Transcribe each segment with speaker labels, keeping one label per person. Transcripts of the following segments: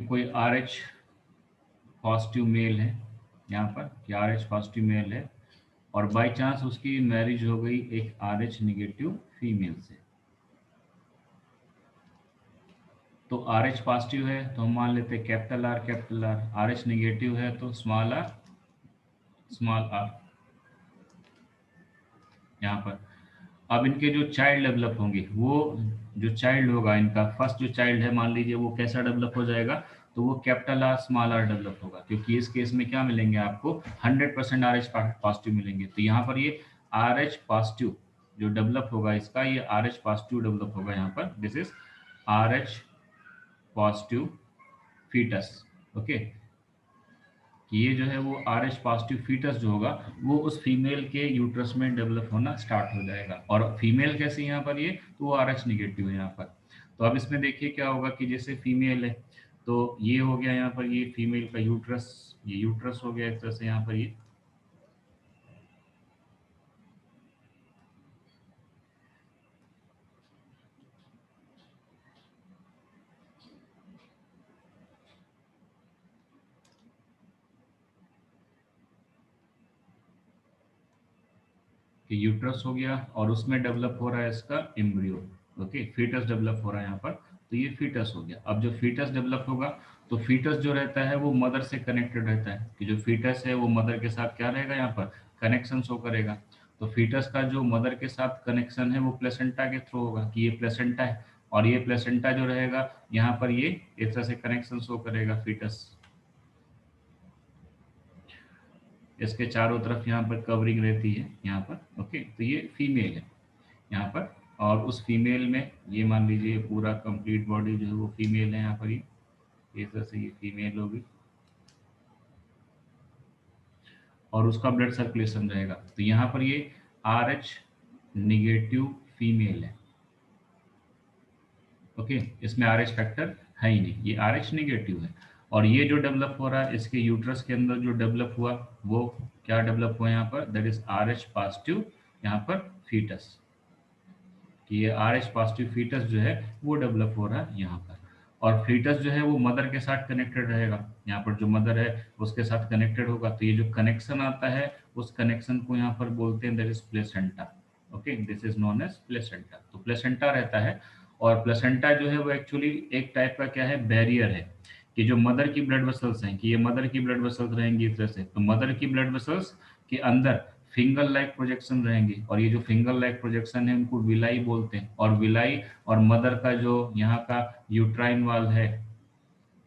Speaker 1: कोई RH positive mail है यहाँ पर, कि RH पॉजिटिव मेल है और बाय चांस उसकी मैरिज हो गई एक RH निगेटिव फीमेल से, तो RH पॉजिटिव है तो हम मान लेते हैं कैपिटल R, RH निगेटिव है तो स्मॉल r यहाँ पर। अब इनके जो चाइल्ड डेवलप होंगे, वो जो चाइल्ड होगा इनका फर्स्ट जो चाइल्ड है, मान लीजिए वो कैसा डेवलप हो जाएगा, तो वो capital R small r develop होगा, क्योंकि इस केस में क्या मिलेंगे आपको 100% RH पॉजिटिव मिलेंगे। तो यहाँ पर ये RH पॉजिटिव जो डेवलप होगा इसका, ये RH पॉजिटिव डेवलप होगा यहाँ पर, this is RH positive fetus. Okay, कि ये जो है वो RH पॉजिटिव फीटस जो होगा वो उस फीमेल के यूट्रस में डेवलप होना स्टार्ट हो जाएगा। और फीमेल कैसे यहाँ पर, ये तो वो RH निगेटिव है यहाँ पर। तो अब इसमें देखिए क्या होगा कि जैसे फीमेल है तो ये हो गया यहाँ पर, ये फीमेल का यूट्रस, ये यूट्रस हो गया एक तरह से यहाँ पर, ये कि यूट्रस हो गया और उसमें डेवलप हो रहा है इसका एम्ब्रियो। ओके, फीटस डेवलप हो रहा है यहाँ पर, तो ये फीटस हो गया। अब जो फीटस डेवलप होगा तो फीटस जो रहता है वो मदर से कनेक्टेड रहता है, कि जो फीटस है वो मदर के साथ क्या रहेगा यहाँ पर, कनेक्शन शो करेगा। तो फीटस का जो मदर के साथ कनेक्शन है वो प्लेसेंटा के थ्रू होगा, कि ये प्लेसेंटा है और ये प्लेसेंटा जो रहेगा यहाँ पर, ये एक तरह से कनेक्शन शो करेगा फीटस। इसके चारों तरफ यहाँ पर कवरिंग रहती है यहाँ पर। ओके, तो ये फीमेल है यहाँ पर, और उस फीमेल में ये मान लीजिए पूरा कंप्लीट बॉडी जो है वो फीमेल है यहाँ पर, ये इस तरह से ये फीमेल होगी और उसका ब्लड सर्कुलेशन रहेगा। तो यहाँ पर ये RH निगेटिव फीमेल है। ओके, इसमें RH फैक्टर है ही नहीं, ये RH निगेटिव है। और ये जो डेवलप हो रहा है इसके यूट्रस के अंदर जो डेवलप हुआ, वो क्या डेवलप हुआ यहाँ पर, दैट इज RH पॉजिटिव यहाँ पर फीटस, कि ये RH पॉजिटिव फीटस जो है वो डेवलप हो रहा है यहाँ पर। और फीटस जो है वो मदर के साथ कनेक्टेड रहेगा, यहाँ पर जो मदर है उसके साथ कनेक्टेड होगा। तो ये जो कनेक्शन आता है उस कनेक्शन को यहाँ पर बोलते हैं that is placenta. Okay, this is known as placenta. तो प्लेसेंटा रहता है, और प्लेसेंटा जो है वो एक्चुअली एक टाइप का क्या है, बैरियर है, कि जो मदर की ब्लड वेसल्स हैं, कि ये मदर की ब्लड वेसल्स रहेंगी इस तरह से, तो मदर की ब्लड वेसल्स के अंदर फिंगर लाइक प्रोजेक्शन रहेंगे, और ये जो फिंगर लाइक प्रोजेक्शन है उनको विलाई बोलते हैं। और विलाई और मदर का जो यहाँ का यूट्राइन वाल है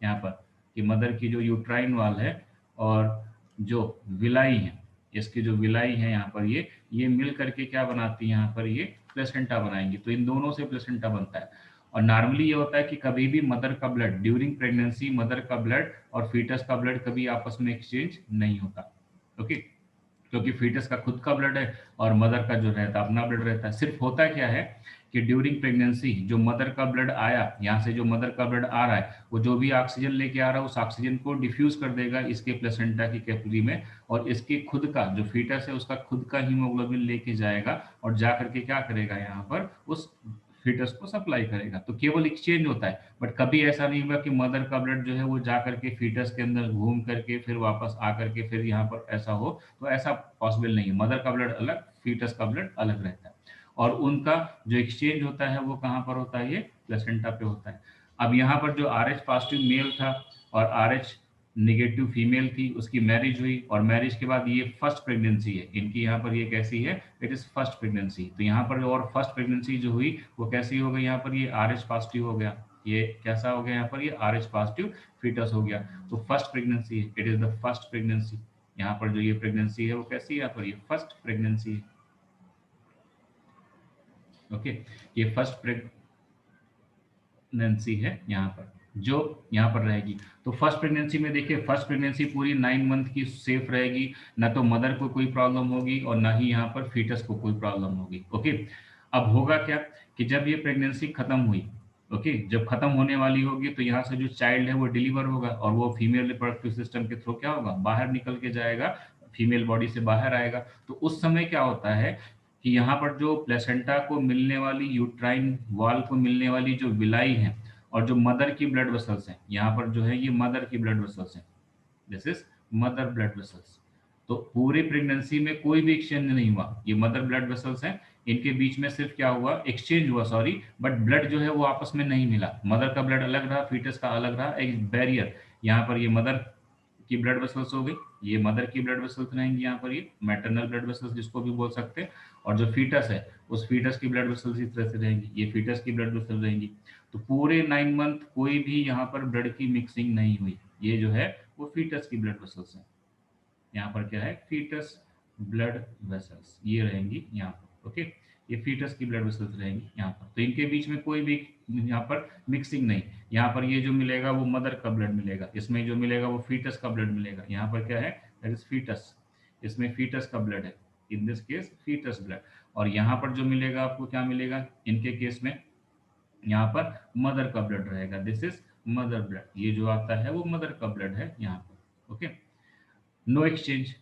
Speaker 1: यहाँ पर, कि मदर की जो यूट्राइन वाल है और जो विलाई है, इसकी जो विलाई है यहाँ पर, ये मिल करके क्या बनाती है यहाँ पर, ये प्लेसेंटा बनाएंगी। तो इन दोनों से प्लेसेंटा बनता है। और नॉर्मली ये होता है कि कभी भी मदर का ब्लड ड्यूरिंग प्रेगनेंसी, मदर का ब्लड और फीटस का ब्लड कभी आपस में एक्सचेंज नहीं होता। ओके, क्योंकि फीटस का खुद का ब्लड है और मदर का जो रहता है अपना ब्लड रहता है। सिर्फ होता क्या है कि ड्यूरिंग प्रेगनेंसी जो मदर का ब्लड आया, यहाँ से जो मदर का ब्लड आ रहा है, वो जो भी ऑक्सीजन लेके आ रहा है उस ऑक्सीजन को डिफ्यूज कर देगा इसके प्लेसेंटा की कैपिलरी में, और इसके खुद का जो फीटस है उसका खुद का हीमोग्लोबिन लेके जाएगा और जा करके क्या करेगा यहाँ पर, उस फीटस को सप्लाई करेगा। तो केवल एक्सचेंज होता है, बट कभी ऐसा नहीं होगा कि मदर का ब्लड जो है वो जा करके फीटस के अंदर घूम करके फिर वापस आ करके फिर यहाँ पर ऐसा हो, तो ऐसा पॉसिबल नहीं है। मदर का ब्लड अलग, फीटस का ब्लड अलग रहता है, और उनका जो एक्सचेंज होता है वो कहाँ पर होता है, ये प्लेसेंटा पे होता है। अब यहाँ पर जो RH पॉजिटिव मेल था और RH निगेटिव फीमेल थी, उसकी मैरिज हुई, और मैरिज के बाद ये फर्स्ट प्रेगनेंसी है इनकी, यहाँ पर ये कैसी है, इट इज फर्स्ट प्रेगनेंसी। तो यहाँ पर और फर्स्ट प्रेगनेंसी जो हुई वो कैसी हो गई, यहाँ पर ये RH पॉजिटिव हो गया, ये कैसा हो गया यहाँ पर, ये RH पॉजिटिव फीटस हो गया। तो फर्स्ट प्रेगनेंसी है, it is the first pregnancy. यहाँ पर जो ये प्रेगनेंसी है वो कैसी है, यहाँ पर ये फर्स्ट प्रेगनेंसी है। ओके, ये फर्स्ट प्रेगनेंसी है यहाँ पर, जो यहाँ पर रहेगी। तो फर्स्ट प्रेगनेंसी में देखिए, फर्स्ट प्रेगनेंसी पूरी 9 मंथ की सेफ रहेगी, ना तो मदर को कोई प्रॉब्लम होगी और ना ही यहाँ पर फीटस को कोई प्रॉब्लम होगी। ओके, अब होगा क्या कि जब ये प्रेगनेंसी खत्म हुई, ओके, जब खत्म होने वाली होगी तो यहाँ से जो चाइल्ड है वो डिलीवर होगा और वो फीमेल रिप्रोडक्टिव सिस्टम के थ्रू क्या होगा, बाहर निकल के जाएगा, फीमेल बॉडी से बाहर आएगा। तो उस समय क्या होता है कि यहाँ पर जो प्लेसेंटा को मिलने वाली, यूट्राइन वाल को मिलने वाली जो विलाई है, और जो मदर की ब्लड वेसल्स हैं यहाँ पर जो है ये मदर की ब्लड वेसल्स हैं, this is mother blood vessels. तो पूरी प्रेगनेंसी में कोई भी एक्सचेंज नहीं हुआ, ये मदर ब्लड वेसल्स हैं, इनके बीच में सिर्फ क्या हुआ, एक्सचेंज हुआ, सॉरी, बट ब्लड जो है वो आपस में नहीं मिला। मदर का ब्लड अलग रहा, फीटस का अलग रहा, एक बैरियर। यहाँ पर ये मदर की ब्लड वेसल्स हो गई, ये मदर की ब्लड वेसल्स रहेंगी, यहाँ पर ये मैटरनल ब्लड वेसल्स जिसको भी बोल सकते हैं, और जो फीटस है उस फीटस की ब्लड वेसल्स इस तरह से रहेंगी, ये फीटस की ब्लड वेसल रहेंगी। तो पूरे 9 मंथ कोई भी यहाँ पर ब्लड की मिक्सिंग नहीं हुई। ये जो है वो फीटस की ब्लड वेसल्स है, यहाँ पर क्या है, फीटस ब्लड वेसल्स ये रहेंगी यहाँ पर। ओके, ये फीटस की ब्लड वेसल्स रहेंगी यहाँ पर, तो इनके बीच में कोई भी यहाँ पर मिक्सिंग नहीं। यहाँ पर ये जो मिलेगा वो मदर का ब्लड मिलेगा, इसमें जो मिलेगा वो फीटस का ब्लड मिलेगा। यहाँ पर क्या है, दैट इज फीटस, इसमें फीटस का ब्लड है, in this case fetus blood. और यहाँ पर जो मिलेगा आपको क्या मिलेगा, इनके केस में यहाँ पर मदर का ब्लड रहेगा, दिस इज मदर ब्लड। ये जो आता है वो मदर का ब्लड है यहाँ पर। Okay, no exchange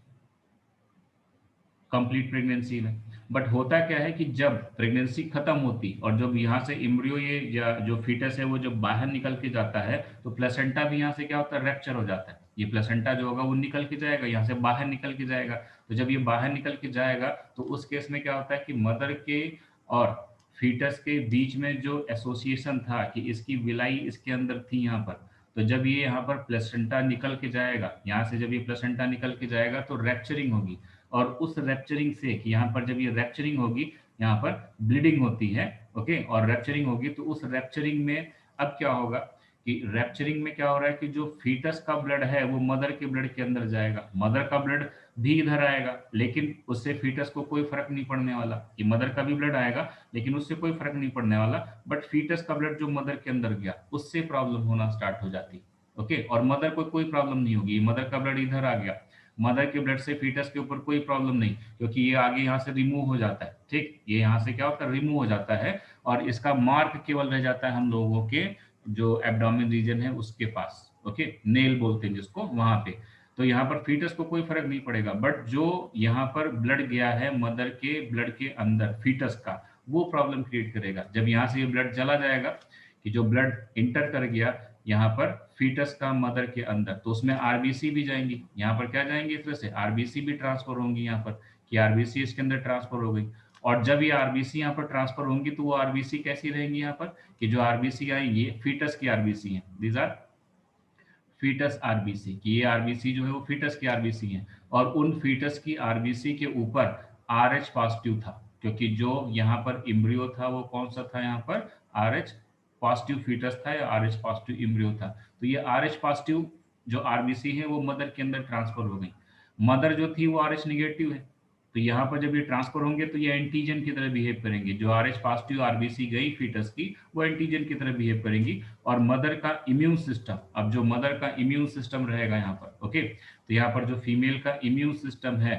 Speaker 1: complete pregnancy में। बट होता क्या है कि जब प्रेगनेंसी खत्म होती और जब यहाँ से इम्ब्रियो ये या जो फीटस है वो जब बाहर निकल के जाता है, तो प्लेसेंटा भी यहाँ से क्या होता है, रैप्चर हो जाता है। ये प्लेसेंटा जो होगा वो निकल के जाएगा, यहाँ से बाहर निकल के जाएगा। तो जब ये बाहर निकल के जाएगा तो उस केस में क्या होता है कि मदर के और फीटस के बीच में जो एसोसिएशन था कि इसकी विलाई इसके अंदर थी यहाँ पर, तो जब ये यहाँ पर प्लेसेंटा निकल के जाएगा, यहाँ से जब ये प्लेसेंटा निकल के जाएगा तो रैप्चरिंग होगी। और उस रैप्चरिंग से कि यहाँ पर जब ये रैप्चरिंग होगी, यहाँ पर ब्लीडिंग होती है। ओके, और रैप्चरिंग होगी, तो उस रैप्चरिंग में अब क्या होगा कि रैप्चरिंग में क्या हो रहा है कि जो फीटस का ब्लड है वो मदर के ब्लड के अंदर जाएगा, मदर का ब्लड भी इधर आएगा, लेकिन उससे फीटस को कोई फर्क नहीं पड़ने वाला। कि मदर का भी ब्लड आएगा लेकिन उससे कोई फर्क नहीं पड़ने वाला, बट फीटस का ब्लड जो मदर के अंदर गया उससे प्रॉब्लम होना स्टार्ट हो जाती। ओके, और मदर को कोई प्रॉब्लम नहीं होगी, मदर का ब्लड इधर आ गया, मदर के ब्लड से फीटस के ऊपर कोई प्रॉब्लम नहीं, क्योंकि ये आगे यहाँ से रिमूव हो जाता है। ठीक, ये यहाँ से क्या होता है, रिमूव हो जाता है, और इसका मार्क केवल रह जाता है हम लोगों के जो एब्डोमेन रीजन है उसके पास। ओके, नेल बोलते हैं जिसको, वहां पे। तो यहाँ पर फीटस को कोई फर्क नहीं पड़ेगा, बट जो यहाँ पर ब्लड गया है मदर के ब्लड के अंदर फीटस का, वो प्रॉब्लम क्रिएट करेगा। जब यहाँ से ये ब्लड चला जाएगा, कि जो ब्लड इंटर कर गया यहाँ पर फीटस का मदर के अंदर, तो उसमें आरबीसी भी जाएंगी, यहाँ पर क्या जाएंगी, इस तरह से आरबीसी भी ट्रांसफर होंगी यहाँ पर, कि आरबीसी इसके अंदर ट्रांसफर हो गई। और जब ये आरबीसी यहाँ पर ट्रांसफर होंगी तो वो आरबीसी कैसी रहेंगी यहाँ पर, कि जो आरबीसी आएंगी फीटस की आरबीसी है, दीज आर फीटस आरबीसी, कि ये आरबीसी जो है वो फीटस की आरबीसी है। और उन फीटस की आरबीसी के ऊपर आरएच पॉजिटिव था, क्योंकि जो यहाँ पर इम्ब्रियो था वो कौन सा था, यहाँ पर आरएच पॉजिटिव फीटस था या आरएच पॉजिटिव इम्ब्रियो था। तो ये आरएच पॉजिटिव जो आरबीसी है वो मदर के अंदर ट्रांसफर हो गई। मदर जो थी वो आरएच निगेटिव है, तो यहाँ पर जब ये ट्रांसफर होंगे तो ये एंटीजन की तरह बिहेव करेंगे। जो आरएच पॉजिटिव आरबीसी गई फीटस की, वो एंटीजन की तरह बिहेव करेंगी। और मदर का इम्यून सिस्टम, अब जो मदर का इम्यून सिस्टम रहेगा यहाँ पर, ओके, तो यहाँ पर जो फीमेल का इम्यून सिस्टम है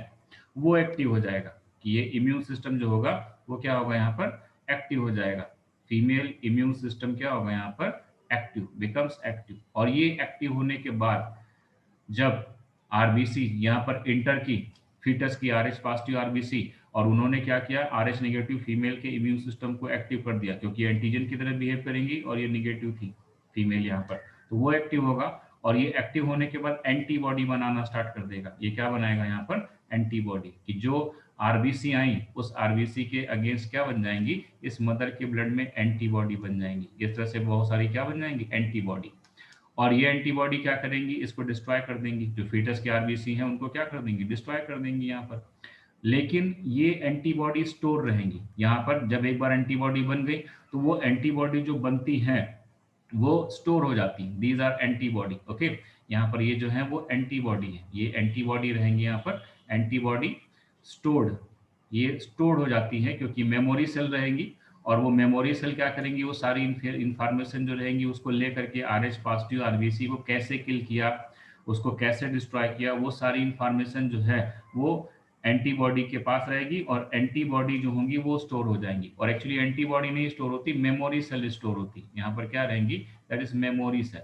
Speaker 1: वो एक्टिव हो जाएगा। कि ये इम्यून सिस्टम जो होगा वो क्या होगा, यहाँ पर एक्टिव हो जाएगा। फीमेल इम्यून सिस्टम क्या होगा यहाँ पर, एक्टिव, बिकम्स एक्टिव। और ये एक्टिव होने के बाद जब आरबीसी यहाँ पर इंटर की, फीटस की आरएच पॉजिटिव आरबीसी, और उन्होंने क्या किया, आरएच नेगेटिव फीमेल के इम्यून सिस्टम को एक्टिव कर दिया, क्योंकि एंटीजन की तरह बिहेव करेंगी और ये निगेटिव थी फीमेल यहाँ पर, तो वो एक्टिव होगा। और ये एक्टिव होने के बाद एंटीबॉडी बनाना स्टार्ट कर देगा। ये क्या बनाएगा यहाँ पर, एंटीबॉडी, कि जो आरबीसी आई उस आरबीसी के अगेंस्ट क्या बन जाएंगी, इस मदर के ब्लड में एंटीबॉडी बन जाएंगी। इस तरह से बहुत सारी क्या बन जाएंगी, एंटीबॉडी। और ये एंटीबॉडी क्या करेंगी, इसको डिस्ट्रॉय कर देंगी। जो फीटस के आरबीसी हैं उनको क्या कर देंगी, डिस्ट्रॉय कर देंगी यहाँ पर। लेकिन ये एंटीबॉडी स्टोर रहेंगी यहाँ पर। जब एक बार एंटीबॉडी बन गई तो वो एंटीबॉडी जो बनती है वो स्टोर हो जाती है, दीज आर एंटीबॉडी। ओके, यहाँ पर ये जो है वो एंटीबॉडी है, ये एंटीबॉडी रहेंगी यहाँ पर, एंटीबॉडी स्टोर्ड, ये स्टोर्ड हो जाती है, क्योंकि मेमोरी सेल रहेंगी। और वो मेमोरी सेल क्या करेंगी, वो सारी इंफॉर्मेशन जो रहेंगी उसको लेकर के आरएच पॉजिटिव आरबीसी को कैसे किल किया, उसको कैसे डिस्ट्रॉय किया, वो सारी इंफॉर्मेशन जो है वो एंटीबॉडी के पास रहेगी। और एंटीबॉडी जो होंगी वो स्टोर हो जाएंगी। और एक्चुअली एंटीबॉडी नहीं स्टोर होती, मेमोरी सेल स्टोर होती। यहाँ पर क्या रहेंगी, दैट इज मेमोरी सेल।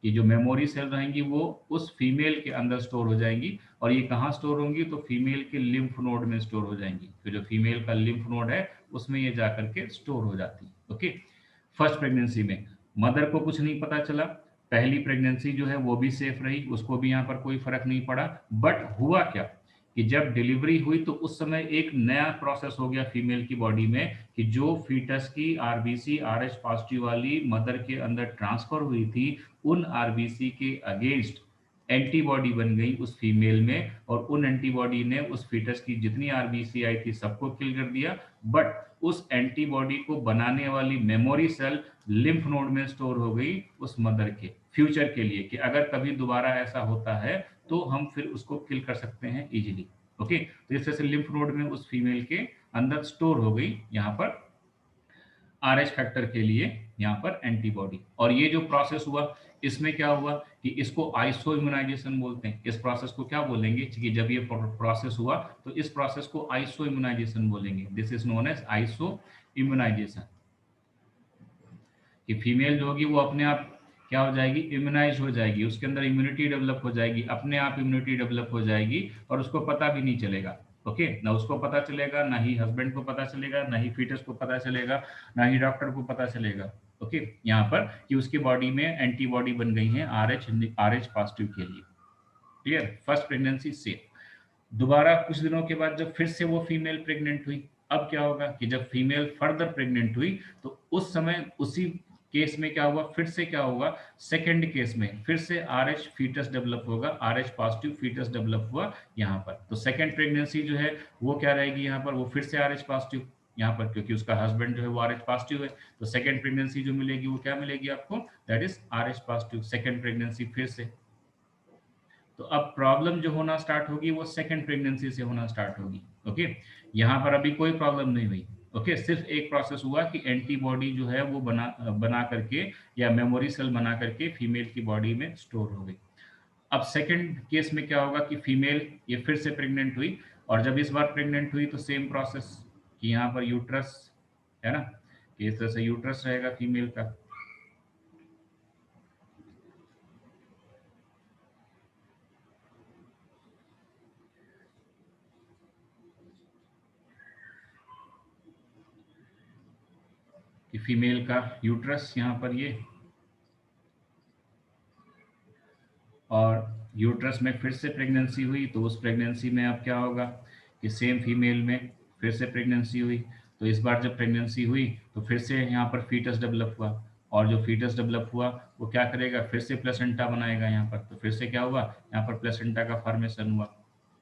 Speaker 1: ये जो मेमोरी सेल रहेंगी वो उस फीमेल के अंदर स्टोर हो जाएंगी। और ये कहाँ स्टोर होंगी, तो फीमेल के लिम्फ नोड में स्टोर हो जाएंगी। तो जो फीमेल का लिम्फ नोड है उसमें ये जाकर के स्टोर हो जाती है। ओके, फर्स्ट प्रेगनेंसी में। मदर को कुछ नहीं पता चला, पहली प्रेगनेंसी जो है वो भी सेफ रही, उसको भी यहाँ पर कोई फर्क नहीं पड़ा। बट हुआ क्या कि जब डिलीवरी हुई तो उस समय एक नया प्रोसेस हो गया फीमेल की बॉडी में, कि जो फीटस की आरबीसी आरएच पॉजिटिव वाली मदर के अंदर ट्रांसफर हुई थी, उन आरबीसी के अगेंस्ट एंटीबॉडी बन गई उस फीमेल में, और उन एंटीबॉडी ने उस फीटस की जितनी आरबीसी आई थी सबको किल कर दिया। बट उस एंटीबॉडी को बनाने वाली मेमोरी सेल लिम्फ नोड में स्टोर हो गई उस मदर के फ्यूचर के लिए, कि अगर कभी दोबारा ऐसा होता है तो हम फिर उसको किल कर सकते हैं इजीली। ओके, तो इस तरह से लिम्फ नोड में उस फीमेल के अंदर स्टोर हो गई यहाँ पर आरएच फैक्टर के लिए यहाँ पर एंटीबॉडी। और ये जो प्रोसेस हुआ, इसमें क्या हुआ कि इसको आइसो इम्यूनाइजेशन बोलते हैं। इस प्रोसेस को क्या बोलेंगे कि जब ये प्रोसेस हुआ तो इस प्रोसेस को आइसो इम्यूनाइजेशन बोलेंगे। This is known as iso immunization. कि फीमेल जो होगी वो अपने आप क्या हो जाएगी, इम्यूनाइज हो जाएगी, उसके अंदर इम्यूनिटी डेवलप हो जाएगी, अपने आप इम्यूनिटी डेवलप हो जाएगी, और उसको पता भी नहीं चलेगा। ओके, ना उसको पता चलेगा, ना ही हस्बैंड को पता चलेगा, ना ही फीटस को पता चलेगा, ना ही डॉक्टर को पता चलेगा। ओके, यहाँ पर कि उसकी बॉडी में एंटीबॉडी बन गई है आरएच पॉजिटिव के लिए। क्लियर, फर्स्ट प्रेगनेंसी से दोबारा कुछ दिनों के बाद जब फिर से वो फीमेल प्रेग्नेंट हुई, अब क्या होगा कि जब फीमेल फर्दर प्रेग्नेंट हुई तो उस समय उसी केस में क्या हुआ, फिर से क्या होगा, सेकंड केस में फिर से आरएच फीटस डेवलप होगा, आरएच पॉजिटिव फीटस डेवलप हुआ यहाँ पर। तो सेकंड प्रेगनेंसी जो है वो क्या रहेगी यहाँ पर, वो फिर से आरएच पॉजिटिव यहाँ पर, क्योंकि उसका हस्बैंड जो है वो आरएच पॉजिटिव है। तो सेकंड प्रेगनेंसी जो मिलेगी वो क्या मिलेगी आपको, that is RH positive second pregnancy फिर से। तो अब प्रॉब्लम जो होना स्टार्ट होगी वो सेकंड प्रेगनेंसी से होना स्टार्ट होगी। ओके, यहाँ पर अभी कोई प्रॉब्लम नहीं हुई। ओके, सिर्फ एक प्रोसेस हुआ कि एंटीबॉडी जो है वो बना करके या मेमोरी सेल बना करके फीमेल की बॉडी में स्टोर हो गई। अब सेकंड केस में क्या होगा कि फीमेल ये फिर से प्रेग्नेंट हुई, और जब इस बार प्रेग्नेंट हुई तो सेम प्रोसेस कि यहाँ पर यूट्रस है ना, कि इस तरह से यूट्रस रहेगा फीमेल का। कि फीमेल का यूट्रस यहाँ पर ये, और यूट्रस में फिर से प्रेगनेंसी हुई, तो उस प्रेगनेंसी में अब क्या होगा कि सेम फीमेल में फिर से प्रेगनेंसी हुई। तो इस बार जब प्रेगनेंसी हुई तो फिर से यहाँ पर फीटस डेवलप हुआ, और जो फीटस डेवलप हुआ वो क्या करेगा, फिर से प्लेसेंटा बनाएगा यहाँ पर। तो फिर से क्या हुआ, यहाँ पर प्लेसेंटा का फॉर्मेशन हुआ।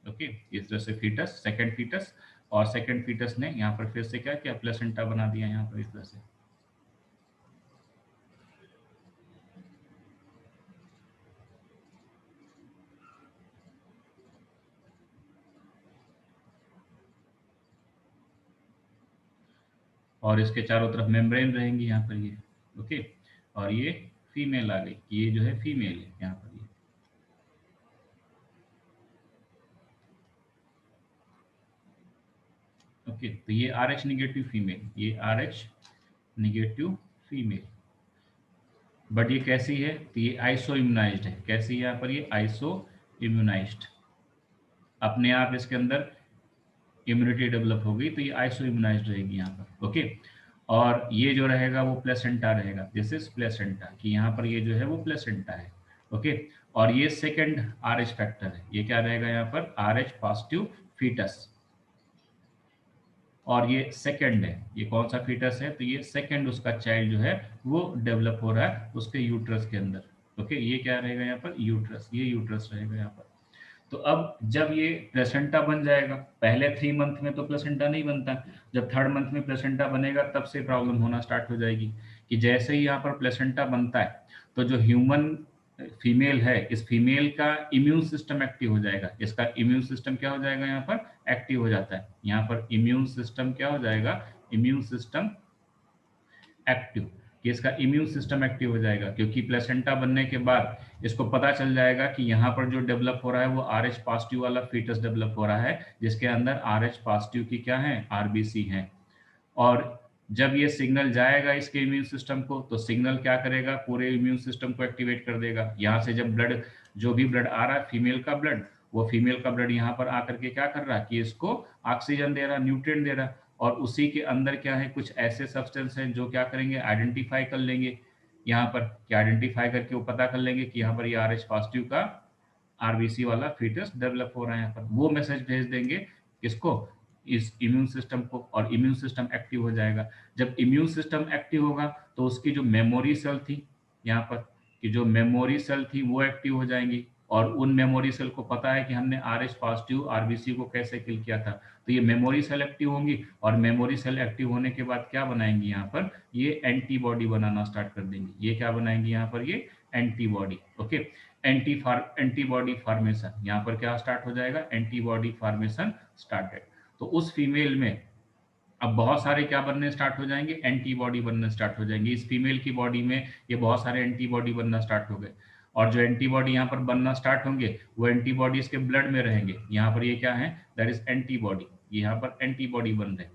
Speaker 1: ओके, इस तरह से फीटस सेकेंड फीटस, और सेकेंड फीटस ने यहाँ पर फिर से क्या किया, प्लेसेंटा बना दिया यहाँ पर इस तरह से। और इसके चारों तरफ मेम्ब्रेन रहेंगी यहाँ पर ये। ओके, और ये फीमेल आ गई, ये जो है फीमेल है यहाँ पर ये। ओके, तो ये आर एच निगेटिव फीमेल, ये R H negative female. But ये कैसी है, तो ये आइसो इम्यूनाइज्ड है। कैसी है यहाँ पर, ये आइसो इम्यूनाइज्ड, अपने आप इसके अंदर इम्यूनिटी डेवलप हो गई, तो ये आइसो इम्यूनाइज्ड रहेगी यहाँ पर। ओके, और ये जो रहेगा वो प्लेसेंटा रहेगा, दिस इज प्लेसेंटा, कि यहाँ पर ये जो है वो प्लेसेंटा है। ओके, और ये सेकंड आर एच फैक्टर है, ये क्या रहेगा यहाँ पर, आर एच पॉजिटिव फीटस। और ये सेकंड है, ये कौन सा फीटस है, तो ये सेकंड उसका चाइल्ड जो है वो डेवलप हो रहा है उसके यूट्रस के अंदर। ओके, ये क्या रहेगा यहाँ पर, यूट्रस, ये यूट्रस रहेगा यहाँ पर। तो अब जब ये प्लेसेंटा बन जाएगा, पहले 3 मंथ में तो प्लेसेंटा नहीं बनता, जब थर्ड मंथ में प्लेसेंटा बनेगा तब से प्रॉब्लम होना स्टार्ट हो जाएगी। कि जैसे ही यहाँ पर प्लेसेंटा बनता है तो जो ह्यूमन फीमेल है, इस फीमेल का इम्यून सिस्टम एक्टिव हो जाएगा। इसका इम्यून सिस्टम क्या हो जाएगा, यहाँ पर एक्टिव हो जाता है। यहाँ पर इम्यून सिस्टम क्या हो जाएगा, इम्यून सिस्टम एक्टिव, कि इसका इम्यून सिस्टम एक्टिव हो जाएगा, क्योंकि प्लेसेंटा बनने के बाद इसको पता चल जाएगा कि यहाँ पर जो डेवलप हो रहा है वो आर एच पॉजिटिव वाला फीटस डेवलप हो रहा है, जिसके अंदर आर एच पॉजिटिव की क्या है, आरबीसी है। और जब ये सिग्नल जाएगा इसके इम्यून सिस्टम को, तो सिग्नल क्या करेगा, पूरे इम्यून सिस्टम को एक्टिवेट कर देगा। यहाँ से जब ब्लड, जो भी ब्लड आ रहा है फीमेल का ब्लड, वो फीमेल का ब्लड यहाँ पर आकर के क्या कर रहा है कि इसको ऑक्सीजन दे रहा, न्यूट्रिएंट दे रहा, और उसी के अंदर क्या है, कुछ ऐसे सब्सटेंस हैं जो क्या करेंगे, आइडेंटिफाई कर लेंगे यहाँ पर क्या आइडेंटिफाई करके वो पता कर लेंगे कि यहाँ पर ये RH पॉजिटिव का आरबीसी वाला फीटस डेवलप हो रहा है यहाँ पर, वो मैसेज भेज देंगे किसको, इस इम्यून सिस्टम को, और इम्यून सिस्टम एक्टिव हो जाएगा। जब इम्यून सिस्टम एक्टिव होगा तो उसकी जो मेमोरी सेल थी यहाँ पर, कि जो मेमोरी सेल थी वो एक्टिव हो जाएंगी, और उन मेमोरी सेल को पता है कि हमने RH पॉजिटिव आरबीसी को कैसे किल किया था, तो ये मेमोरी सेल एक्टिव होंगी, और मेमोरी सेल एक्टिव होने के बाद क्या बनाएंगी यहाँ पर, ये एंटीबॉडी बनाना स्टार्ट कर देंगी। ये क्या बनाएंगी यहाँ पर, ये एंटीबॉडी। ओके, एंटीबॉडी फॉर्मेशन यहाँ पर क्या स्टार्ट हो जाएगा, एंटीबॉडी फॉर्मेशन स्टार्टेड। तो उस फीमेल में अब बहुत सारे क्या बनने स्टार्ट हो जाएंगे, एंटीबॉडी बनना स्टार्ट हो जाएंगे। इस फीमेल की बॉडी में ये बहुत सारे एंटीबॉडी बनना स्टार्ट हो गए, और जो एंटीबॉडी यहाँ पर बनना स्टार्ट होंगे वो एंटीबॉडी इसके ब्लड में रहेंगे। यहाँ पर ये क्या है, दैट इज एंटीबॉडी, यहाँ पर एंटीबॉडी बन रहे हैं,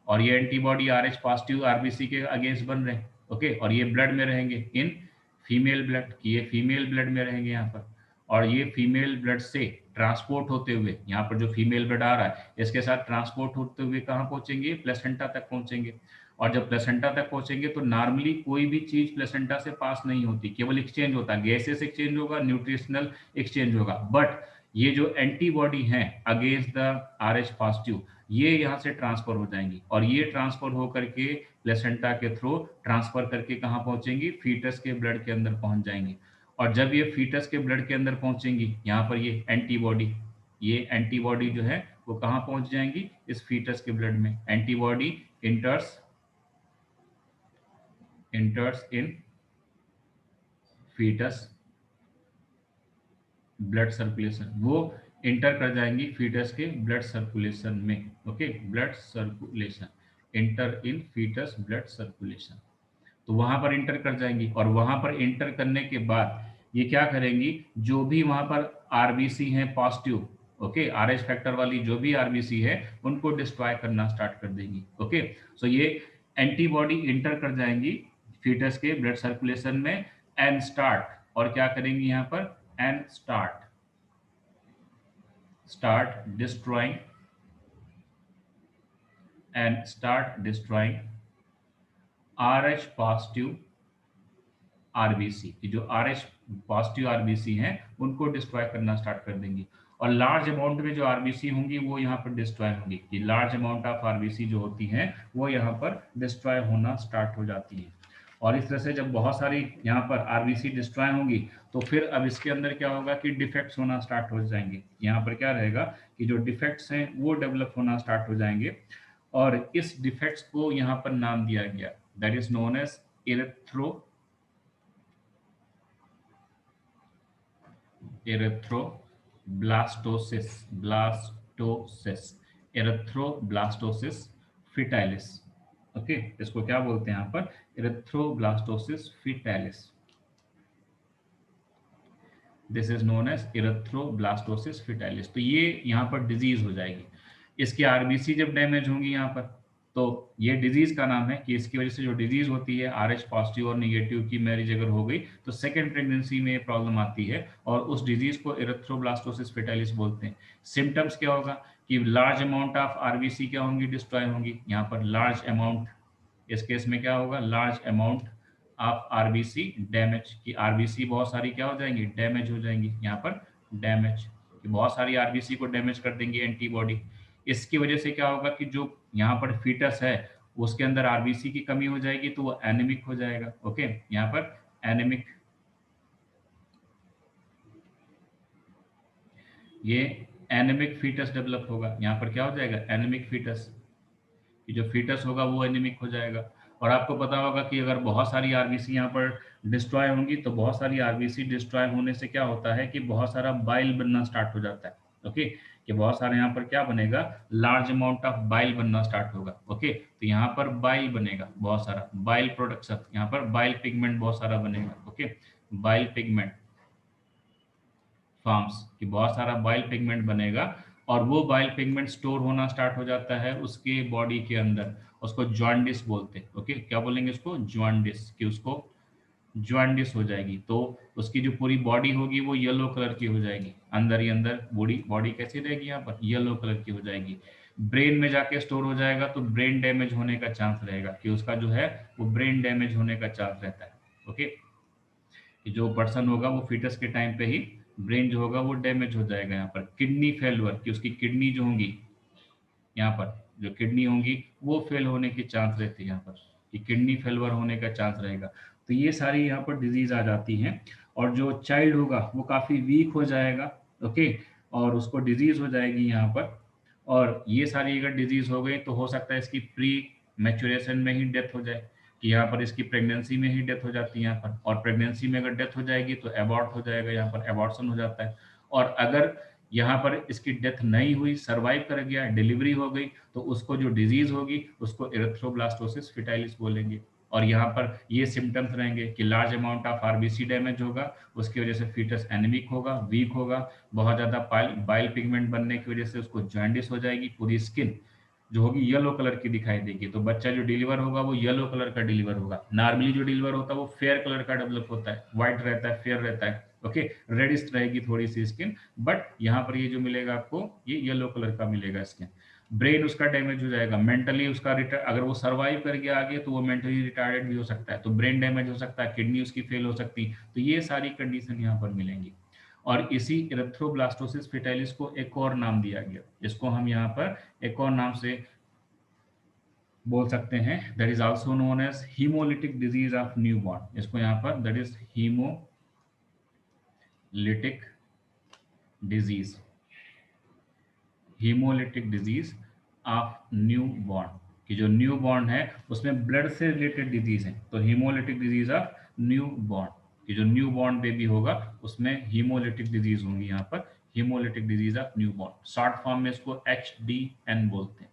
Speaker 1: और ये एंटीबॉडी RH पॉजिटिव आरबीसी के अगेंस्ट बन रहे हैं। ओके, और ये ब्लड में रहेंगे, इन फीमेल ब्लड, कि ये फीमेल ब्लड में रहेंगे यहाँ पर, और ये फीमेल ब्लड से ट्रांसपोर्ट होते हुए, यहाँ पर जो फीमेल ब्लड आ रहा है इसके साथ ट्रांसपोर्ट होते हुए कहाँ पहुंचेंगे, प्लेसेंटा तक पहुंचेंगे। और जब प्लेसेंटा तक पहुंचेंगे तो नॉर्मली कोई भी चीज प्लेसेंटा से पास नहीं होती, केवल एक्सचेंज होता है, गैसेस एक्सचेंज होगा, न्यूट्रिशनल एक्सचेंज होगा। बट ये जो एंटीबॉडी है अगेंस्ट द RH पॉजिटिव, ये यहाँ से ट्रांसफर हो जाएंगी, और ये ट्रांसफर हो करके प्लेसेंटा के थ्रू ट्रांसफर करके कहाँ पहुंचेंगी, फीटस के ब्लड के अंदर पहुंच जाएंगी। और जब ये फीटस के ब्लड के अंदर पहुंचेंगी, यहाँ पर ये एंटीबॉडी जो है वो कहाँ पहुंच जाएंगी, इस फीटस के ब्लड में। एंटीबॉडी इंटर्स इन फीटस ब्लड सर्कुलेशन, वो इंटर कर जाएंगी फीटस के ब्लड सर्कुलेशन में। ओके, ब्लड सर्कुलेशन, इंटर इन फीटस ब्लड सर्कुलेशन, तो वहां पर इंटर कर जाएंगी, और वहां पर इंटर करने के बाद ये क्या करेंगी, जो भी वहां पर आरबीसी है पॉजिटिव, ओके, RH फैक्टर वाली जो भी आरबीसी है उनको डिस्ट्रॉय करना स्टार्ट कर देंगी। ओके, सो ये एंटीबॉडी इंटर कर जाएंगी फीटस के ब्लड सर्कुलेशन में, एंड स्टार्ट, और क्या करेंगी यहाँ पर, and start destroying RH positive RBC, की जो RH पॉजिटिव आरबीसी हैं उनको डिस्ट्रॉय करना स्टार्ट कर देंगी, और लार्ज अमाउंट में जो आरबीसी होंगी वो यहाँ पर डिस्ट्रॉय होंगी, कि लार्ज अमाउंट ऑफ आरबीसी जो होती हैं वो यहाँ पर डिस्ट्रॉय होना स्टार्ट हो जाती है। और इस तरह से जब बहुत सारी यहाँ पर आरबीसी डिस्ट्रॉय होंगी तो फिर अब इसके अंदर क्या होगा कि डिफेक्ट्स होना स्टार्ट हो जाएंगे। यहाँ पर क्या रहेगा कि जो डिफेक्ट्स हैं वो डेवलप होना स्टार्ट हो जाएंगे, और इस डिफेक्ट्स को यहाँ पर नाम दिया गया, that is known as erythroblastosis fetalis. Okay, इसको क्या बोलते हैं यहाँ पर, erythroblastosis fetalis. This is known as erythroblastosis fetalis. तो ये यहाँ पर डिजीज हो जाएगी, इसकी आरबीसी जब डैमेज होंगी यहाँ पर, तो ये डिजीज का नाम है कि इसकी वजह से जो डिजीज होती है RH पॉजिटिव और निगेटिव की मैरिज अगर हो गई तो सेकेंड प्रेगनेंसी में प्रॉब्लम आती है, और उस डिजीज को एरेथ्रोब्लास्टोसिस फेटाइलिस बोलते हैं। सिम्टम्स क्या होगा कि लार्ज अमाउंट ऑफ आरबीसी क्या होंगी, डिस्ट्रॉय होंगी। यहाँ पर लार्ज अमाउंट, इस केस में क्या होगा, large amount of RBC damage, की आरबीसी बहुत सारी क्या हो जाएंगी, डैमेज हो जाएंगी। यहाँ पर डैमेज, बहुत सारी आरबीसी को डैमेज कर देंगी एंटीबॉडी। इसकी वजह से क्या होगा कि जो यहाँ पर फीटस है उसके अंदर आरबीसी की कमी हो जाएगी, तो वो एनेमिक हो जाएगा। ओके, यहाँ पर एनेमिक, ये एनेमिक फीटस डेवलप होगा। यहाँ पर क्या हो जाएगा, एनेमिक फीटस, कि जो फीटस होगा वो एनीमिक हो जाएगा। और आपको पता होगा कि अगर बहुत सारी आरबीसी यहाँ पर डिस्ट्रॉय होंगी तो बहुत सारी आरबीसी डिस्ट्रॉय होने से क्या होता है कि बहुत सारा बाइल बनना स्टार्ट हो जाता है। ओके, कि बहुत सारे यहाँ पर क्या बनेगा, लार्ज अमाउंट ऑफ बाइल बनना स्टार्ट होगा। ओके, तो यहाँ पर बाइल बनेगा, बहुत सारा बाइल प्रोडक्शन, यहाँ पर बाइल पिगमेंट बहुत सारा बनेगा। ओके, बाइल पिगमेंट फॉर्म्स, कि बहुत सारा बाइल पिगमेंट बनेगा, और वो बाइल पिगमेंट स्टोर होना स्टार्ट हो जाता है उसके बॉडी के अंदर, उसको जॉन्डिस बोलते हैं। ओके, क्या बोलेंगे इसको, जॉन्डिस, कि उसको जॉन्डिस हो जाएगी, तो उसकी जो पूरी बॉडी होगी वो येलो कलर की हो जाएगी, अंदर ही अंदर बॉडी बॉडी कैसी रहेगी, यहाँ पर येलो कलर की हो जाएगी। ब्रेन में जाके स्टोर हो जाएगा तो ब्रेन डैमेज होने का चांस रहेगा, कि उसका जो है वो ब्रेन डैमेज होने का चांस रहता है। ओके, कि जो पर्सन होगा वो फीटस के टाइम पे ही ब्रेन जो होगा वो डैमेज हो जाएगा। यहाँ पर किडनी फेलवर, कि उसकी किडनी जो होंगी, यहाँ पर जो किडनी होंगी वो फेल होने की चांस रहती है, यहाँ पर कि किडनी फेलवर होने का चांस रहेगा। तो ये सारी यहाँ पर डिजीज आ जाती हैं। और जो चाइल्ड होगा वो काफ़ी वीक हो जाएगा। ओके, और उसको डिजीज हो जाएगी यहाँ पर। और ये सारी अगर डिजीज हो गई तो हो सकता है इसकी प्री मैच्योरेशन में ही डेथ हो जाए, कि यहाँ पर इसकी प्रेगनेंसी में ही डेथ हो जाती है यहाँ पर। और प्रेगनेंसी में अगर डेथ हो जाएगी तो एबॉर्ट हो जाएगा, यहाँ पर एबॉर्शन हो जाता है। और अगर यहाँ पर इसकी डेथ नहीं हुई, सरवाइव कर गया, डिलीवरी हो गई, तो उसको जो डिजीज होगी उसको एरिथ्रोब्लास्टोसिस फिटाइलिस बोलेंगे। और यहाँ पर ये सिम्टम्स रहेंगे कि large amount of RBC damage होगा, उसकी वजह से फीटस एनीमिक होगा, वीक होगा, बहुत ज़्यादा बाइल पिगमेंट बनने की वजह से उसको जॉन्डिस हो जाएगी, पूरी स्किन जो होगी येलो कलर की दिखाई देगी। तो बच्चा जो डिलीवर होगा वो येलो कलर का डिलीवर होगा। नॉर्मली जो डिलीवर होता है वो फेयर कलर का डेवलप होता है, व्हाइट रहता है, फेयर रहता है। ओके, रेडिश रहेगी थोड़ी सी स्किन, बट यहाँ पर ये जो मिलेगा आपको ये येलो कलर का मिलेगा स्किन। ब्रेन उसका डैमेज हो जाएगा, मेंटली उसका अगर वो सर्वाइव कर गया आगे तो वो मेंटली रिटायर्ड भी हो सकता है, तो ब्रेन डैमेज हो सकता है, किडनी उसकी फेल हो सकती। तो ये सारी कंडीशन यहाँ पर मिलेंगी। और इसी इरेथ्रोब्लास्टोसिस फेटाइलिस को एक और नाम दिया गया, जिसको हम यहाँ पर एक और नाम से बोल सकते हैं, that is also known as haemolytic disease of newborn. इसको यहाँ पर that is haemolytic disease, haemolytic disease of new born, कि जो न्यू बॉर्न है उसमें ब्लड से रिलेटेड डिजीज है, तो haemolytic disease of new born, कि जो न्यू बॉर्न बेबी होगा उसमें हीमोलिटिक डिजीज होंगी यहाँ पर, haemolytic disease of new born. Short form में इसको HDN बोलते हैं।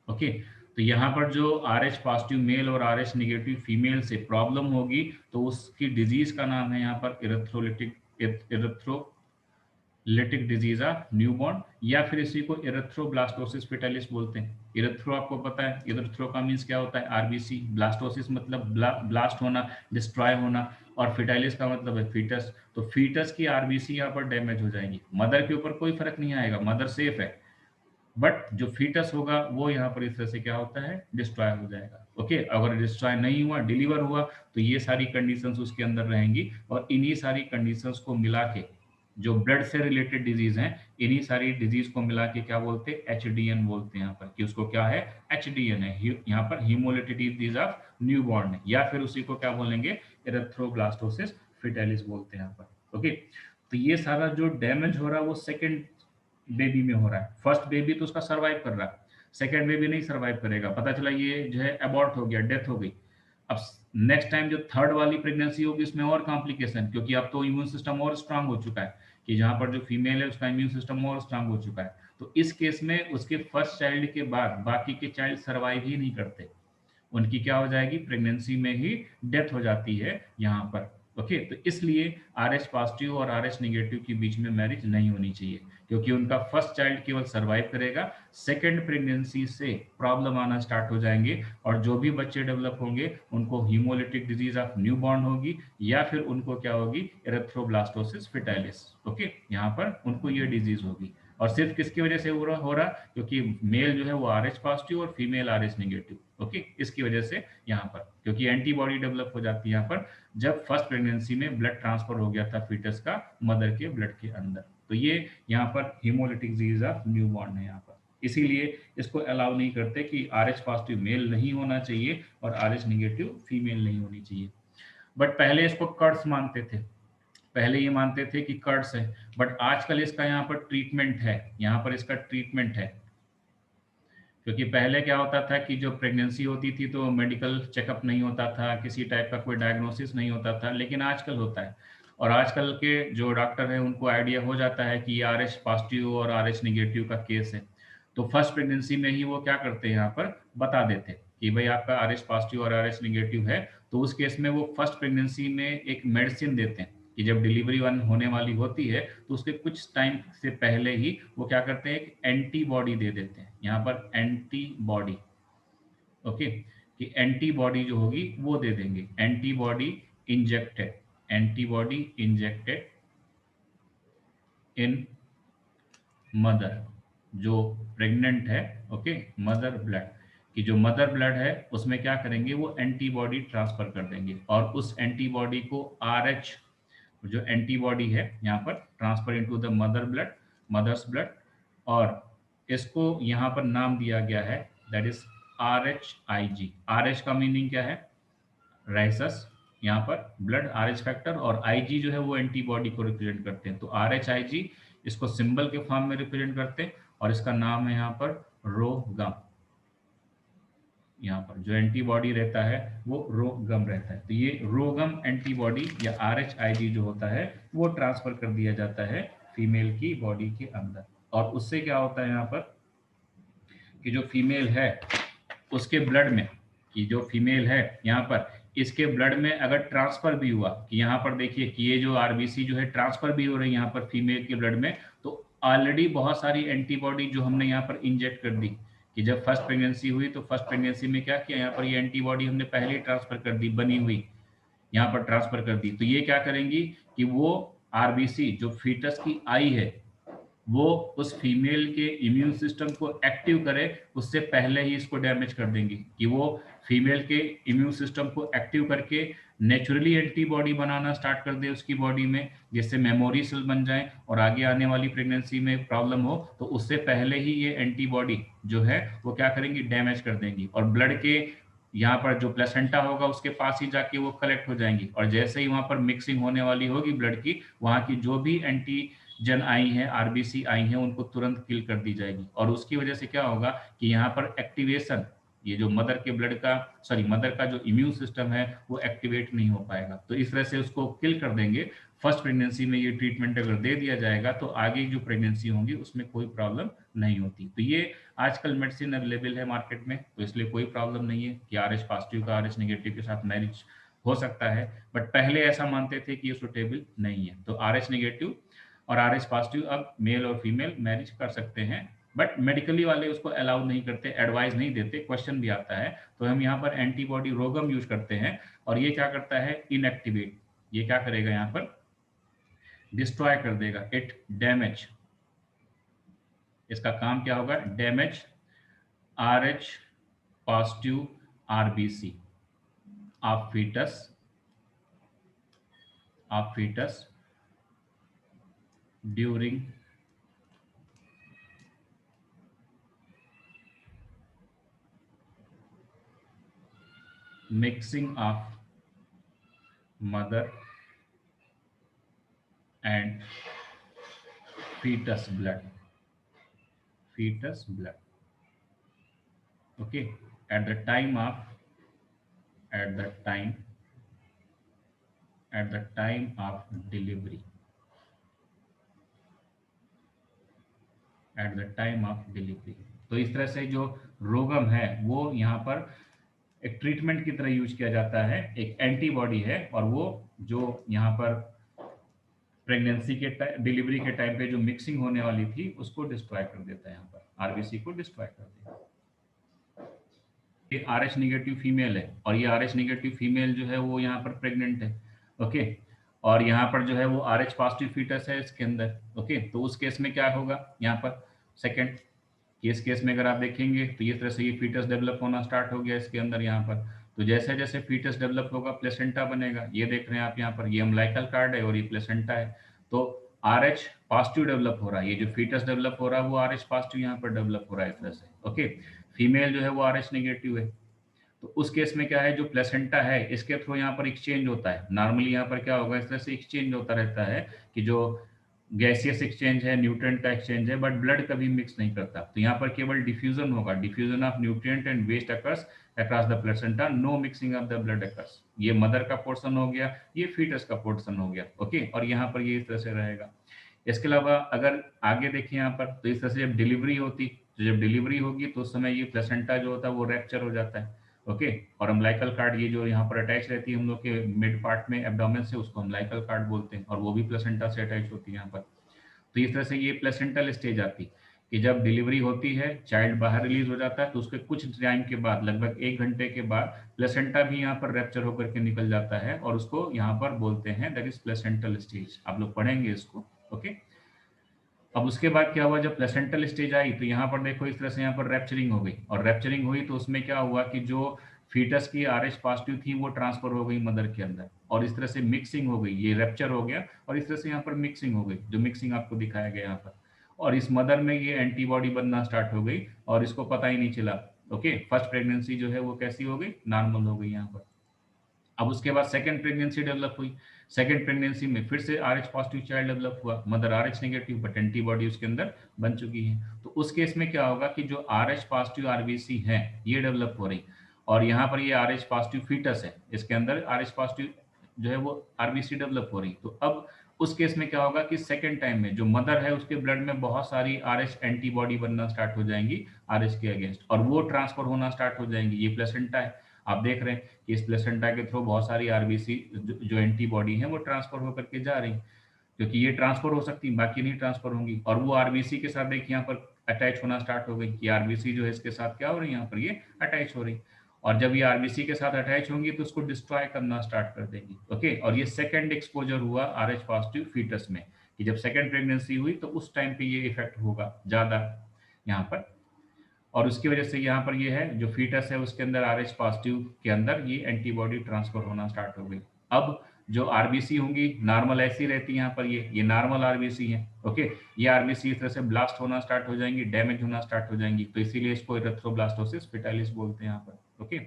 Speaker 1: ओके, तो यहाँ पर जो RH पॉजिटिव मेल और RH निगेटिव फीमेल से प्रॉब्लम होगी तो उसकी डिजीज का नाम है यहाँ पर इरेथ्रो लिटिक डिजीज ऑफ न्यूबॉर्न, या फिर इसी को इरेथ्रोब्लास्टोसिस फेटालिस बोलते हैं। इरेथ्रो आपको पता है, इरेथ्रो का मीन्स क्या होता है, आरबीसी। ब्लास्टोसिस मतलब ब्लास्ट होना, डिस्ट्रॉय होना। और फेटालिस का मतलब है फीटस। तो फीटस की आरबीसी यहाँ पर डैमेज हो जाएंगी। मदर के ऊपर कोई फर्क नहीं आएगा, मदर सेफ है, बट जो फीटस होगा वो यहाँ पर इस तरह से क्या होता है, डिस्ट्रॉय हो जाएगा। ओके, अगर डिस्ट्रॉय नहीं हुआ, डिलीवर हुआ, तो ये सारी कंडीशंस उसके अंदर रहेंगी। और इन्हीं सारी कंडीशंस को मिला के जो ब्लड से रिलेटेड डिजीज हैं, इन्हीं सारी डिजीज को मिला के क्या बोलते हैं, HDN बोलते हैं यहाँ पर, कि उसको क्या है, HDN है, यहाँ पर हीमोलिटिक डिजीज ऑफ न्यूबॉर्न है, या फिर उसी को क्या बोलेंगे, एरेथ्रोब्लास्टोसिस फेटालिस बोलते हैं यहाँ पर। ओके, तो ये सारा जो डैमेज हो रहा है वो सेकेंड बेबी में हो रहा है। फर्स्ट बेबी तो उसका सर्वाइव कर रहा है, सेकेंड बेबी नहीं सर्वाइव करेगा, पता चला ये जो है अबॉर्ट हो गया, डेथ हो गई। अब नेक्स्ट टाइम जो थर्ड वाली प्रेगनेंसी होगी उसमें और कॉम्प्लिकेशन, क्योंकि अब तो इम्यून सिस्टम और स्ट्रांग हो चुका है, कि जहां पर जो फीमेल है उसका इम्यून सिस्टम और स्ट्रांग हो चुका है। तो इस केस में उसके फर्स्ट चाइल्ड के बाद बाकी के चाइल्ड सर्वाइव ही नहीं करते, उनकी क्या हो जाएगी, प्रेगनेंसी में ही डेथ हो जाती है यहाँ पर। ओके, तो इसलिए RH पॉजिटिव और RH निगेटिव के बीच में मैरिज नहीं होनी चाहिए, क्योंकि उनका फर्स्ट चाइल्ड केवल सरवाइव करेगा, सेकेंड प्रेगनेंसी से प्रॉब्लम आना स्टार्ट हो जाएंगे। और जो भी बच्चे डेवलप होंगे उनको हीमोलिटिक डिजीज ऑफ न्यूबॉर्न होगी, या फिर उनको क्या होगी, एरेथ्रोब्लास्टोसिस फेटाइलिस। ओके, यहाँ पर उनको ये डिजीज होगी। और सिर्फ किसकी वजह से हो रहा, क्योंकि मेल जो है वो RH पॉजिटिव और फीमेल RH निगेटिव। ओके, इसकी वजह से यहाँ पर, क्योंकि एंटीबॉडी डेवलप हो जाती है यहाँ पर, जब फर्स्ट प्रेगनेंसी में ब्लड ट्रांसफर हो गया था फीटस का मदर के ब्लड के अंदर। तो ये यहाँ पर हीमोलिटिक डिजीज ऑफ न्यूबॉर्न है यहाँ पर। इसीलिए इसको अलाउ नहीं करते कि RH पॉजिटिव मेल नहीं होना चाहिए और RH निगेटिव फीमेल नहीं होनी चाहिए। बट पहले इसको कर्स मानते थे, पहले ये मानते थे कि कर्स है, बट आजकल इसका यहाँ पर ट्रीटमेंट है, यहाँ पर इसका ट्रीटमेंट है। क्योंकि पहले क्या होता था कि जो प्रेगनेंसी होती थी तो मेडिकल चेकअप नहीं होता था, किसी टाइप का कोई डायग्नोसिस नहीं होता था, लेकिन आजकल होता है। और आजकल के जो डॉक्टर हैं उनको आइडिया हो जाता है कि ये RH पॉजिटिव और RH निगेटिव का केस है, तो फर्स्ट प्रेगनेंसी में ही वो क्या करते हैं, यहाँ पर बता देते हैं कि भाई आपका RH पॉजिटिव और RH निगेटिव है। तो उस केस में वो फर्स्ट प्रेगनेंसी में एक मेडिसिन देते हैं, कि जब डिलीवरी वन होने वाली होती है तो उसके कुछ टाइम से पहले ही वो क्या करते हैं, एक एंटीबॉडी दे देते हैं, यहाँ पर एंटीबॉडी। ओके, कि एंटीबॉडी जो होगी वो दे देंगे, एंटीबॉडी इंजेक्टेड, एंटीबॉडी इंजेक्टेड इन मदर जो प्रेग्नेंट है। ओके, मदर ब्लड, कि जो मदर ब्लड है उसमें क्या करेंगे, वो एंटीबॉडी ट्रांसफर कर देंगे और उस एंटीबॉडी को RH, जो एंटीबॉडी है यहाँ पर, transfer into the mother blood, mother's blood, और इसको यहाँ पर नाम दिया गया है, दैट इज RHIG। RH का मीनिंग क्या है, राइसस, यहाँ पर ब्लड RH फैक्टर, और IG जो है वो एंटीबॉडी को रिप्रेजेंट करते हैं। तो RHIG इसको सिंबल के फॉर्म में रिप्रेजेंट करते हैं और इसका नाम है यहाँ पर रोगम। यहाँ पर जो एंटीबॉडी रहता है वो रोगम रहता है। तो ये रोगम एंटीबॉडी या RHIG जो होता है वो ट्रांसफर कर दिया जाता है फीमेल की बॉडी के अंदर, और उससे क्या होता है यहाँ पर कि जो फीमेल है उसके ब्लड में, कि जो फीमेल है यहाँ पर, इसके ब्लड में अगर ट्रांसफर भी हुआ, कि यहाँ पर देखिए कि ये जो RBC जो है ट्रांसफर भी हो रही है यहाँ पर फीमेल के ब्लड में, तो ऑलरेडी बहुत सारी एंटीबॉडी जो हमने यहाँ पर इंजेक्ट कर दी, कि जब फर्स्ट प्रेगनेंसी हुई तो फर्स्ट प्रेगनेंसी में क्या किया, यहाँ पर ये एंटीबॉडी हमने पहले ही ट्रांसफर कर दी, बनी हुई यहाँ पर ट्रांसफर कर दी। तो ये क्या करेंगी कि वो RBC जो फीटस की आई है वो उस फीमेल के इम्यून सिस्टम को एक्टिव करे उससे पहले ही इसको डैमेज कर देंगी, कि वो फीमेल के इम्यून सिस्टम को एक्टिव करके नेचुरली एंटीबॉडी बनाना स्टार्ट कर दे उसकी बॉडी में, जिससे मेमोरी सेल बन जाए और आगे आने वाली प्रेगनेंसी में प्रॉब्लम हो तो उससे पहले ही ये एंटीबॉडी जो है वो क्या करेंगी, डैमेज कर देंगी, और ब्लड के यहाँ पर जो प्लेसेंटा होगा उसके पास ही जाके वो कलेक्ट हो जाएंगी, और जैसे ही वहां पर मिक्सिंग होने वाली होगी ब्लड की, वहां की जो भी एंटीजन आई है, RBC आई है, उनको तुरंत किल कर दी जाएगी। और उसकी वजह से क्या होगा कि यहाँ पर एक्टिवेशन, ये जो मदर के ब्लड का, सॉरी मदर का जो इम्यून सिस्टम है वो एक्टिवेट नहीं हो पाएगा। तो इस तरह से उसको किल कर देंगे। फर्स्ट प्रेगनेंसी में ये ट्रीटमेंट अगर दे दिया जाएगा तो आगे जो प्रेगनेंसी होंगी उसमें कोई प्रॉब्लम नहीं होती। तो ये आजकल मेडिसिन अवेलेबल है मार्केट में, तो इसलिए कोई प्रॉब्लम नहीं है कि RH पॉजिटिव का RH नेगेटिव के साथ मैरिज हो सकता है, बट पहले ऐसा मानते थे कि ये सुटेबल नहीं है। तो RH नेगेटिव और RH पॉजिटिव अब मेल और फीमेल मैरिज कर सकते हैं, बट मेडिकली वाले उसको अलाउ नहीं करते, एडवाइस नहीं देते, क्वेश्चन भी आता है। तो हम यहाँ पर एंटीबॉडी रोगम यूज करते हैं और ये क्या करता है, इनएक्टिवेट, ये क्या करेगा यहाँ पर, डिस्ट्रॉय कर देगा, इट डैमेज, इसका काम क्या होगा, damage RH positive RBC of fetus during mixing of mother and fetus blood, okay, at the time of delivery, तो इस तरह से जो रोगम है वो यहाँ पर एक ट्रीटमेंट की तरह यूज किया जाता है, एक एंटीबॉडी है, और वो जो यहाँ पर प्रेगनेंसी के डिलीवरी के टाइम पे जो मिक्सिंग होने वाली थी उसको डिस्ट्रॉय कर देता है, यहाँ पर RBC को डिस्ट्रॉय कर देता है। एक RH निगेटिव फीमेल है और ये RH निगेटिव फीमेल जो है वो यहाँ पर प्रेग्नेंट है, ओके, और यहाँ पर जो है वो RH पॉजिटिव फीटस है इसके अंदर, ओके। तो उस केस में क्या होगा, यहाँ पर सेकंड इस केस में अगर आप देखेंगे तो इस तरह से ये फीटस डेवलप होना स्टार्ट हो गया इसके अंदर यहाँ पर। तो जैसे जैसे फीटस डेवलप होगा प्लेसेंटा बनेगा, ये देख रहे हैं आप यहाँ पर, ये अम्बिलिकल कार्ड है और ये प्लेसेंटा है। तो RH पॉजिटिव डेवलप हो रहा है, ये जो फीटस डेवलप हो रहा है वो RH पॉजिटिव यहाँ पर डेवलप हो रहा है इस तरह से, ओके। फीमेल जो है वो RH नेगेटिव है। तो उस केस में क्या है, जो प्लेसेंटा है इसके थ्रू यहाँ पर एक्सचेंज होता है। नॉर्मली यहाँ पर क्या होगा, इस तरह से एक्सचेंज होता रहता है कि जो गैसियस एक्सचेंज है, न्यूट्रिएंट का एक्सचेंज है, बट ब्लड कभी मिक्स नहीं करता। तो यहाँ पर केवल डिफ्यूजन होगा, diffusion of nutrient and waste occurs across the placenta, no mixing of the blood occurs. ये मदर का पोर्शन हो गया, ये फीटस का पोर्शन हो गया, ओके। और यहाँ पर ये इस तरह से रहेगा। इसके अलावा अगर आगे देखें यहाँ पर, तो इस तरह से जब डिलीवरी होती, तो जब डिलीवरी होगी तो उस समय ये प्लेसेंटा जो होता है वो रैप्चर हो जाता है, ओके। और अम्बिलिकल कार्ड ये जो यहाँ पर अटैच रहती है हम लोग के मिड पार्ट में एब्डोमेन से, उसको अम्बिलिकल कार्ड बोलते हैं, और वो भी प्लेसेंटा से अटैच होती है यहाँ पर। तो इस तरह से ये प्लेसेंटल स्टेज आती कि जब डिलीवरी होती है, चाइल्ड बाहर रिलीज हो जाता है, तो उसके कुछ टाइम के बाद, लगभग 1 घंटे के बाद, प्लेसेंटा भी यहाँ पर रैप्चर होकर के निकल जाता है, और उसको यहाँ पर बोलते हैं दैट इज प्लेसेंटल स्टेज। आप लोग पढ़ेंगे इसको, ओके। अब उसके बाद क्या हुआ, जब प्लेसेंटल स्टेज आई तो यहाँ पर देखो इस तरह से यहाँ पर रैप्चरिंग हो गई, और रैप्चरिंग हुई तो उसमें क्या हुआ कि जो फीटस की RH पॉजिटिव थी वो ट्रांसफर हो गई मदर के अंदर, और इस तरह से मिक्सिंग हो गई, ये रैप्चर हो गया और इस तरह से यहाँ पर मिक्सिंग हो गई, जो मिक्सिंग आपको दिखाया गया यहाँ पर, और इस मदर में ये एंटीबॉडी बनना स्टार्ट हो गई और इसको पता ही नहीं चला। ओके, फर्स्ट प्रेगनेंसी जो है वो कैसी हो गई, नॉर्मल हो गई यहाँ पर। अब उसके बाद सेकंड प्रेगनेंसी डेवलप हुई, सेकंड प्रेगनेंसी में फिर से RH पॉजिटिव चाइल्ड डेवलप हुआ, mother RH negative but antibody उसके अंदर बन चुकी है। तो उस केस में क्या होगा कि जो RH पॉजिटिव RBC है ये डेवलप हो रही, और यहाँ पर ये RH पॉजिटिव फीटस है, इसके अंदर RH पॉजिटिव जो है वो RBC डेवलप हो रही। तो अब उस केस में क्या होगा कि सेकेंड टाइम में जो मदर है उसके ब्लड में बहुत सारी RH एंटीबॉडी बनना स्टार्ट हो जाएंगी RH के अगेंस्ट, और वो ट्रांसफर होना स्टार्ट हो जाएंगी। ये प्लेसेंटा है, आप देख रहे हैं कि इस प्लेसेंटा के थ्रू बहुत सारी RBC जो एंटीबॉडी है वो ट्रांसफर होकर के जा रही, क्योंकि ये ट्रांसफर हो सकती बाकी नहीं ट्रांसफर होंगी, और वो RBC के साथ देखिए यहाँ पर अटैच होना स्टार्ट हो गई कि RBC जो है इसके साथ क्या हो रही है, यहाँ पर ये अटैच हो रही, और जब ये RBC के साथ अटैच होंगी तो उसको डिस्ट्रॉय करना स्टार्ट कर देगी। ओके, और ये सेकेंड एक्सपोजर हुआ RH पॉजिटिव फीटस में, कि जब सेकेंड प्रेगनेंसी हुई तो उस टाइम पे ये इफेक्ट होगा ज्यादा यहाँ पर, और उसकी वजह से यहाँ पर ये है जो फीटस है उसके अंदर RH पॉजिटिव के अंदर ये एंटीबॉडी ट्रांसफर होना स्टार्ट हो गई। अब जो RBC होंगी नॉर्मल ऐसी रहती है, यहाँ पर ये नॉर्मल RBC है। ओके, ये RBC इस तरह से ब्लास्ट होना स्टार्ट हो जाएंगी, डैमेज होना स्टार्ट हो जाएंगी, तो इसीलिए इसको इरेथ्रोब्लास्टोसिस फेटालिस बोलते हैं यहाँ पर। ओके,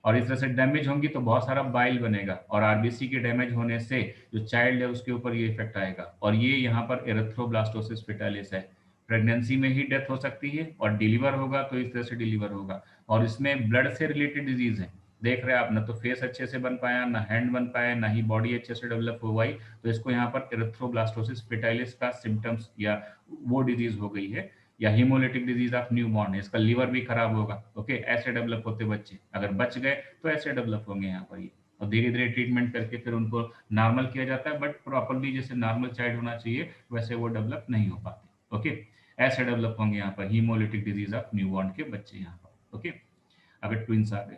Speaker 1: और इस तरह से डैमेज होंगी तो बहुत सारा बाइल बनेगा, और RBC के डैमेज होने से जो चाइल्ड है उसके ऊपर ये इफेक्ट आएगा, और ये यहाँ पर एरेथ्रोब्लास्टोसिस फेटालिस है। प्रेगनेंसी में ही डेथ हो सकती है, और डिलीवर होगा तो इस तरह से डिलीवर होगा, और इसमें ब्लड से रिलेटेड डिजीज है। देख रहे हैं आप, ना तो फेस अच्छे से बन पाया, ना हैंड बन पाया, ना ही बॉडी अच्छे से डेवलप हो पाई, तो इसको यहाँ पर एरेथ्रोब्लास्टोसिस फेटालिस का सिम्टम्स या वो डिजीज हो गई है, या haemolytic disease of new born है, इसका लीवर भी खराब होगा। ओके, ऐसे डेवलप होते बच्चे, अगर बच गए तो ऐसे डेवलप होंगे यहाँ पर ये, और धीरे धीरे ट्रीटमेंट करके फिर उनको नॉर्मल किया जाता है, बट प्रॉपरली जैसे नॉर्मल चाइल्ड होना चाहिए वैसे वो डेवलप नहीं हो पाते। ओके, ऐसे डेवलप होंगे यहाँ पर haemolytic disease of new born के बच्चे यहाँ पर। ओके, अगर ट्विंस आ गए।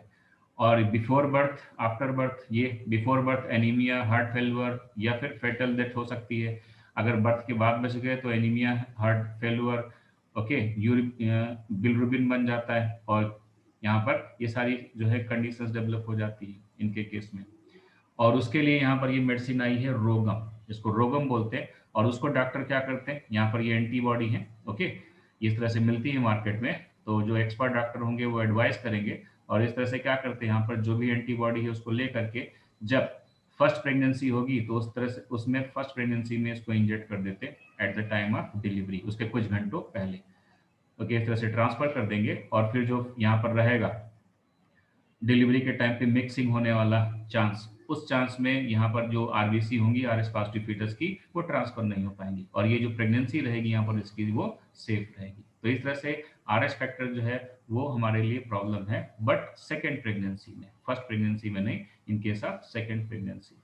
Speaker 1: और बिफोर बर्थ, आफ्टर बर्थ, ये before birth anaemia, heart failure या फिर फेटल डेथ हो सकती है। अगर बर्थ के बाद बच गए तो anaemia, heart failure, okay, bilirubin बन जाता है, और यहाँ पर ये सारी जो है कंडीशंस डेवलप हो जाती है इनके केस में। और उसके लिए यहाँ पर ये मेडिसिन आई है रोगम, जिसको रोगम बोलते हैं, और उसको डॉक्टर क्या करते हैं, यहाँ पर ये एंटीबॉडी है। ओके, इस तरह से मिलती है मार्केट में, तो जो एक्सपर्ट डॉक्टर होंगे वो एडवाइस करेंगे, और इस तरह से क्या करते हैं यहाँ पर जो भी एंटीबॉडी है उसको ले करके जब फर्स्ट प्रेगनेंसी होगी तो उस तरह से उसमें फर्स्ट प्रेगनेंसी में इसको इंजेक्ट कर देते हैं at the time of delivery, उसके कुछ घंटों पहले। ओके, इस तरह से ट्रांसफर कर देंगे, और फिर जो यहाँ पर रहेगा डिलीवरी के टाइम पे मिक्सिंग होने वाला चांस, उस चांस में यहाँ पर जो RBC होंगी RH पॉजिटिव फीटस की वो ट्रांसफर नहीं हो पाएंगी, और ये जो प्रेगनेंसी रहेगी यहाँ पर इसकी वो सेफ रहेगी। तो इस तरह से RH फैक्टर जो है वो हमारे लिए प्रॉब्लम है, बट सेकेंड प्रेगनेंसी में, फर्स्ट प्रेगनेंसी में नहीं, in case of second pregnancy.